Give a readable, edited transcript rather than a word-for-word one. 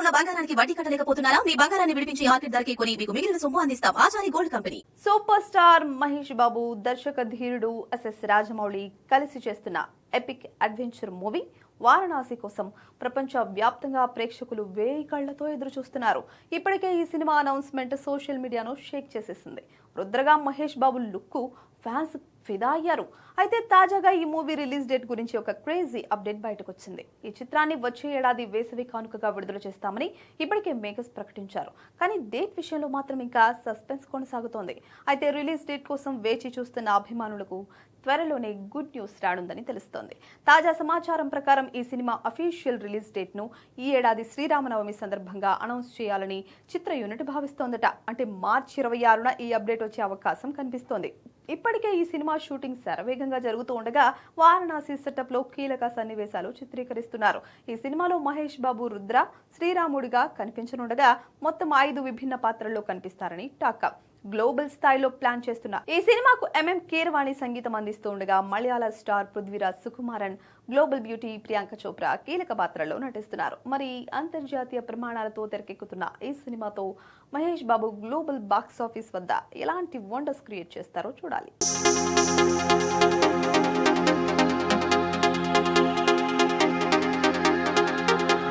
ఉన్న బంగారానికి వడ్డీ కట్టలేకపోతున్నారా? మీ బంగారాన్ని విడిపించి మార్కెట్ ధరకే కొని మీకు మిగిలిన సొమ్ము అందిస్తాం. Achari gold company. Super star Mahesh Babu, దర్శక ధీరుడు ఎస్ఎస్ రాజమౌళి కలిసి చేస్తున్న ఎపిక్ అడ్వెంచర్ మూవీ వారణాసి కోసం ప్రపంచ వ్యాప్తంగా ప్రేక్షకులు వేయి కళ్లతో ఎదురు చూస్తున్నారు. ఇప్పటికే ఈ సినిమా అనౌన్స్మెంట్ సోషల్ మీడియాను షేక్ చేసేసింది. రుద్రగా మహేష్ బాబు లుక్ ఫ్యాన్స్ ఫిదా అయ్యారు. అయితే తాజాగా ఈ మూవీ రిలీజ్ డేట్ గురించి ఒక క్రేజీ అప్డేట్ బయటకు వచ్చింది. ఈ చిత్రాన్ని వచ్చే ఏడాది వేసవి కానుకగా విడుదల చేస్తామని ఇప్పటికే మేకర్స్ ప్రకటించారు. కానీ డేట్ విషయంలో మాత్రం ఇంకా సస్పెన్స్ కొనసాగుతోంది. అయితే రిలీజ్ డేట్ కోసం వేచి చూస్తున్న అభిమానులకు త్వరలోనే గుడ్ న్యూస్ రానుందని తెలుస్తోంది. తాజా సమాచారం ప్రకారం ఈ సినిమా అఫీషియల్ రిలీజ్ డేట్ ను ఈ ఏడాది శ్రీరామనవమి సందర్భంగా అనౌన్స్ చేయాలని చిత్ర యూనిట్ భావిస్తోందట. అంటే మార్చి 26న ఈ అప్డేట్ వచ్చే అవకాశం కనిపిస్తోంది. ఇప్పటికే ఈ సినిమా షూటింగ్ శరవేగంగా జరుగుతూ ఉండగా వారణాసి సెటప్ లో కీలక సన్నివేశాలు చిత్రీకరిస్తున్నారు. ఈ సినిమాలో మహేష్ బాబు రుద్ర శ్రీరాముడిగా కనిపించనుండగా మొత్తం 5 విభిన్న పాత్రల్లో కనిపిస్తారని టాక్. గ్లోబల్ స్థాయిలో ప్లాన్ చేస్తున్న ఈ సినిమాకు ఎంఎం కీరవాణి సంగీతం అందిస్తూ ఉండగా మలయాళ star Prithviraj Sukumaran, global beauty Priyanka Chopra కీలక పాత్రల్లో నటిస్తున్నారు. మరి అంతర్జాతీయ ప్రమాణాలతో తెరకెక్కుతున్న ఈ సినిమాతో Mahesh Babu global box office వద్ద ఎలాంటి వండర్స్ క్రియేట్ చేస్తారో చూడాలి.